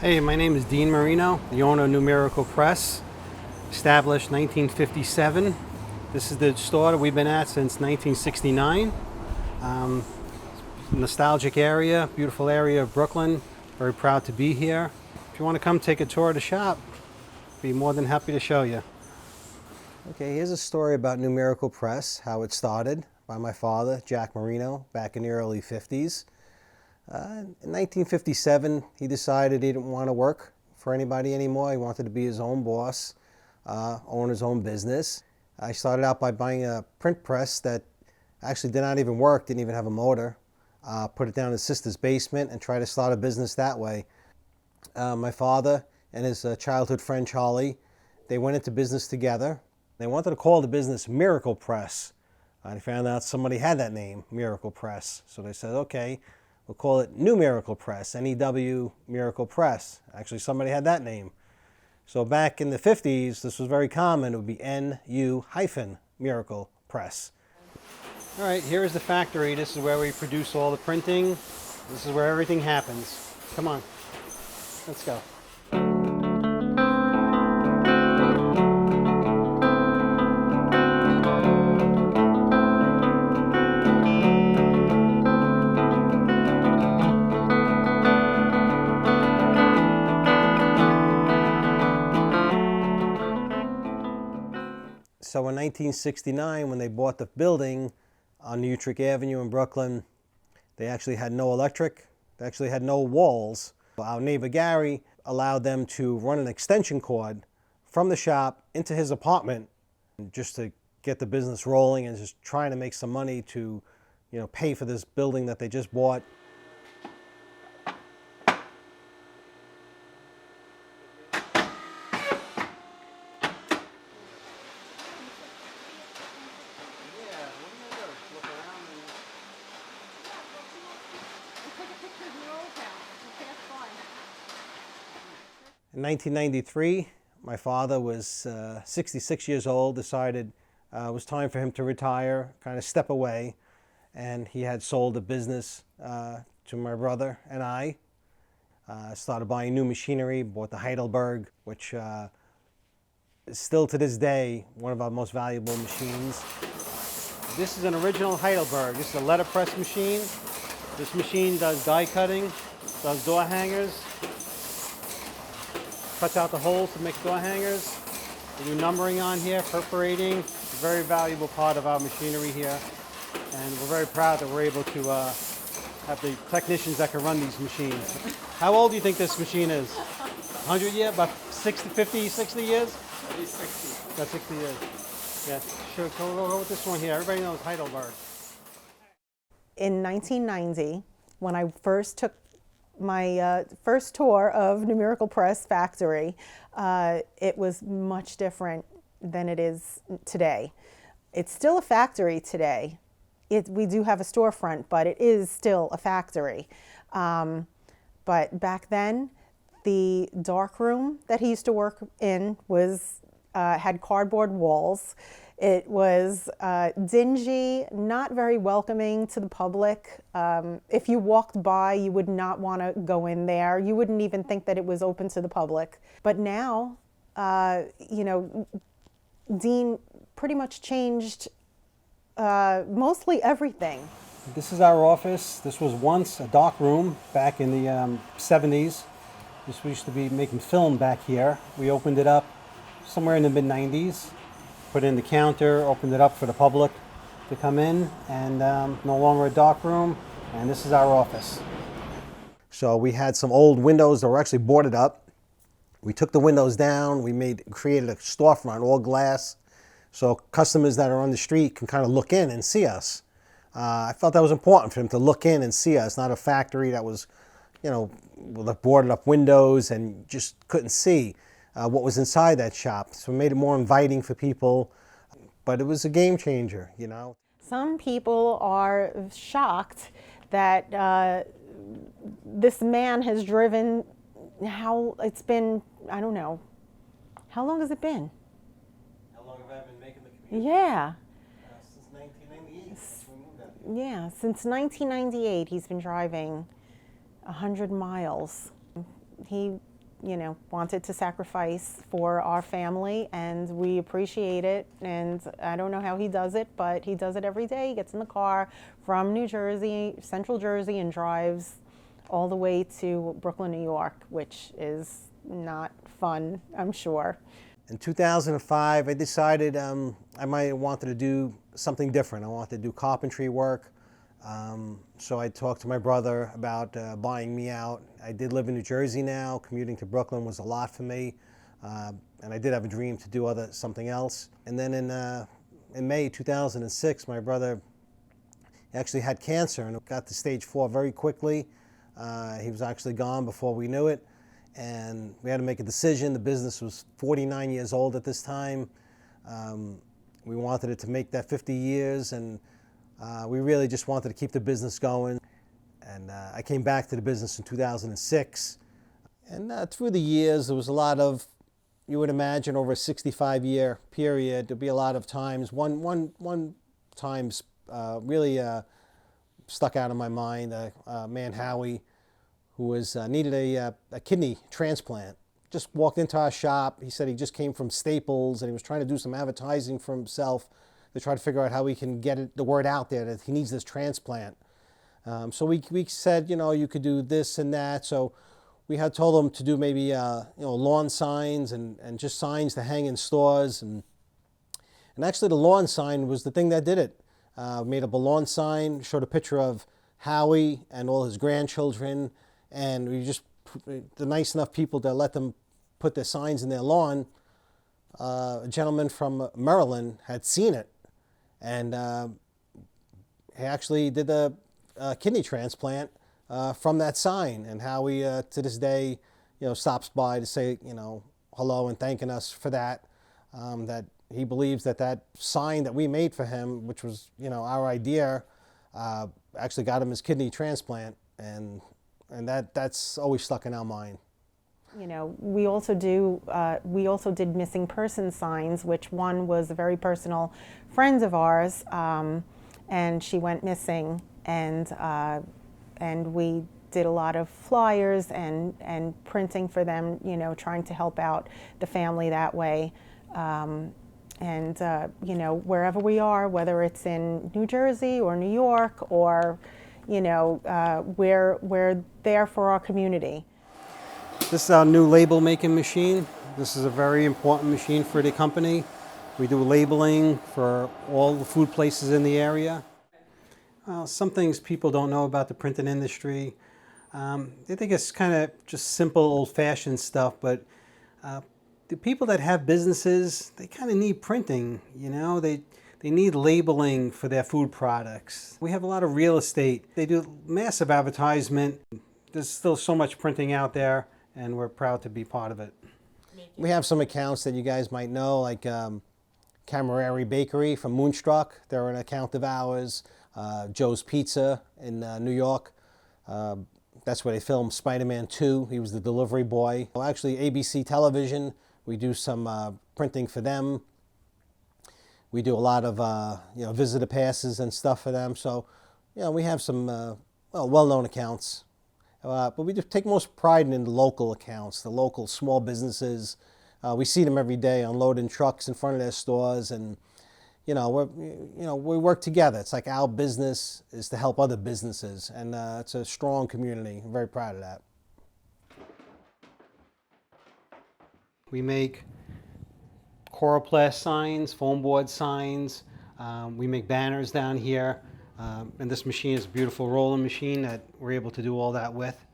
Hey, my name is Dean Marino, the owner of New Miracle Press, established 1957. This is the store that we've been at since 1969. Nostalgic area, beautiful area of Brooklyn. Very proud to be here. If you want to come take a tour of the shop, be more than happy to show you. Okay, here's a story about New Miracle Press, how it started by my father, Jack Marino, back in the early 50s. In 1957, he decided he didn't want to work for anybody anymore. He wanted to be his own boss, own his own business. I started out by buying a print press that actually did not even work, didn't even have a motor. Put it down in his sister's basement and tried to start a business that way. My father and his childhood friend Charlie, they went into business together. They wanted to call the business Miracle Press. They found out somebody had that name, Miracle Press. So they said, okay, we'll call it New Miracle Press, N-E-W Miracle Press. Actually, somebody had that name. So back in the 50s, this was very common. It would be N-U-Miracle Press. All right, here is the factory. This is where we produce all the printing. This is where everything happens. Come on, let's go. So in 1969, when they bought the building on Utrecht Avenue in Brooklyn, they actually had no electric, they actually had no walls. Our neighbor Gary allowed them to run an extension cord from the shop into his apartment just to get the business rolling and just trying to make some money to, pay for this building that they just bought. In 1993, my father was 66 years old, decided it was time for him to retire, kind of step away, and he had sold a business to my brother and I. Started buying new machinery, bought the Heidelberg, which is still to this day one of our most valuable machines. This is an original Heidelberg. This is a letterpress machine. This machine does die cutting, does door hangers, cuts out the holes to make door hangers. We do numbering on here, perforating. It's a very valuable part of our machinery here. And we're very proud that we're able to have the technicians that can run these machines. How old do you think this machine is? 100 years? About 60, 50, 60 years? At least 60. About 60 years. Yeah, sure, go with this one here. Everybody knows Heidelberg. In 1990, when I first took my first tour of New Miracle Press factory, it was much different than it is today. It's still a factory today. We do have a storefront, but it is still a factory. But back then, the dark room that he used to work in was had cardboard walls. It was dingy, not very welcoming to the public. If you walked by, you would not want to go in there. You wouldn't even think that it was open to the public. But now, Dean pretty much changed mostly everything. This is our office. This was once a dark room back in the 70s. We used to be making film back here. We opened it up somewhere in the mid-90s. Put in the counter, opened it up for the public to come in, and no longer a dark room, and this is our office. So we had some old windows that were actually boarded up. We took the windows down, created a storefront, all glass, so customers that are on the street can kind of look in and see us. I felt that was important for them to look in and see us, not a factory that was, with boarded up windows and just couldn't see what was inside that shop. So we made it more inviting for people, but it was a game changer, Some people are shocked that this man has driven, it's been, I don't know, how long has it been? How long have I been making the community? Yeah. Since 1998. Yeah, since 1998 he's been driving 100 miles. He wanted to sacrifice for our family, and we appreciate it. And I don't know how he does it, but he does it every day. He gets in the car from New Jersey, Central Jersey, and drives all the way to Brooklyn, New York, which is not fun, I'm sure. In 2005, I decided I might have wanted to do something different. I wanted to do carpentry work. So I talked to my brother about buying me out. I did live in New Jersey now. Commuting to Brooklyn was a lot for me. And I did have a dream to do something else. And then in May 2006, my brother actually had cancer and got to stage 4 very quickly. He was actually gone before we knew it. And we had to make a decision. The business was 49 years old at this time. We wanted it to make that 50 years, and we really just wanted to keep the business going. And I came back to the business in 2006. And through the years, there was a lot of, you would imagine over a 65-year period, there'd be a lot of times. One time's really stuck out in my mind, man Howie, who needed a kidney transplant. Just walked into our shop. He said he just came from Staples and he was trying to do some advertising for himself to try to figure out how we can get the word out there that he needs this transplant. So we said, you could do this and that. So we had told him to do maybe lawn signs and just signs to hang in stores. And actually the lawn sign was the thing that did it. Made up a lawn sign, showed a picture of Howie and all his grandchildren. And we just, the nice enough people that let them put their signs in their lawn, a gentleman from Maryland had seen it. And he actually did a kidney transplant from that sign. And Howie, to this day, stops by to say, hello and thanking us for that. That he believes that sign that we made for him, which was, our idea, actually got him his kidney transplant. And that's always stuck in our mind. We also did missing person signs, which one was a very personal friend of ours, and she went missing, and we did a lot of flyers and printing for them, trying to help out the family that way. Wherever we are, whether it's in New Jersey or New York or we're there for our community. This is our new label making machine. This is a very important machine for the company. We do labeling for all the food places in the area. Some things people don't know about the printing industry. They think it's kind of just simple old-fashioned stuff, but the people that have businesses, they kind of need printing, They need labeling for their food products. We have a lot of real estate. They do massive advertisement. There's still so much printing out there, and we're proud to be part of it. We have some accounts that you guys might know, like Camerari Bakery from Moonstruck. They're an account of ours. Joe's Pizza in New York. That's where they filmed Spider-Man 2. He was the delivery boy. Well, actually, ABC Television, we do some printing for them. We do a lot of visitor passes and stuff for them. So, we have some well-known accounts. But we do take most pride in the local accounts, the local small businesses. We see them every day unloading trucks in front of their stores, and we work together. It's like our business is to help other businesses, and it's a strong community. I'm very proud of that. We make Coroplast signs, foam board signs. We make banners down here. And this machine is a beautiful rolling machine that we're able to do all that with.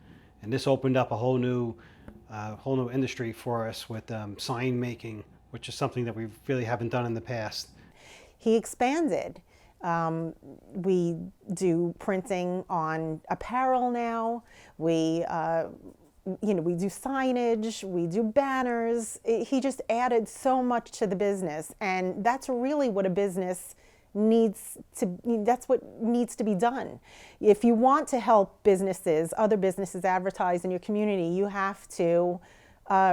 And this opened up a whole new industry for us with sign making, which is something that we really haven't done in the past. He expanded. We do printing on apparel now. We do signage, we do banners. He just added so much to the business, and that's really what a business that's what needs to be done. If you want to help other businesses advertise in your community, you have to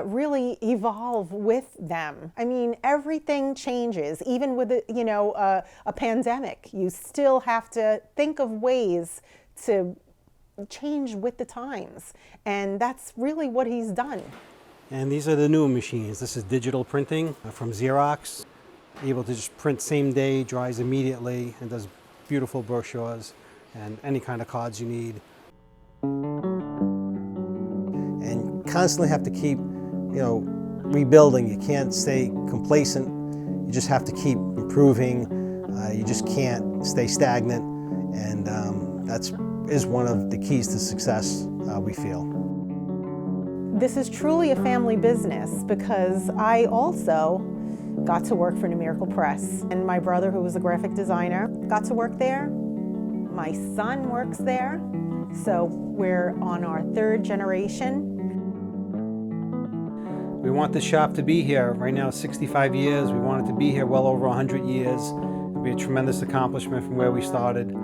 really evolve with them. I mean, everything changes, even with a pandemic. You still have to think of ways to change with the times, and that's really what he's done. And these are the newer machines. This is digital printing from Xerox. Able to just print same day, dries immediately, and does beautiful brochures and any kind of cards you need. And constantly have to keep, rebuilding. You can't stay complacent. You just have to keep improving. You just can't stay stagnant. And that's one of the keys to success, we feel. This is truly a family business because I also got to work for Numerical Press. And my brother, who was a graphic designer, got to work there. My son works there. So we're on our third generation. We want the shop to be here. Right now, 65 years. We want it to be here well over 100 years. It'll be a tremendous accomplishment from where we started.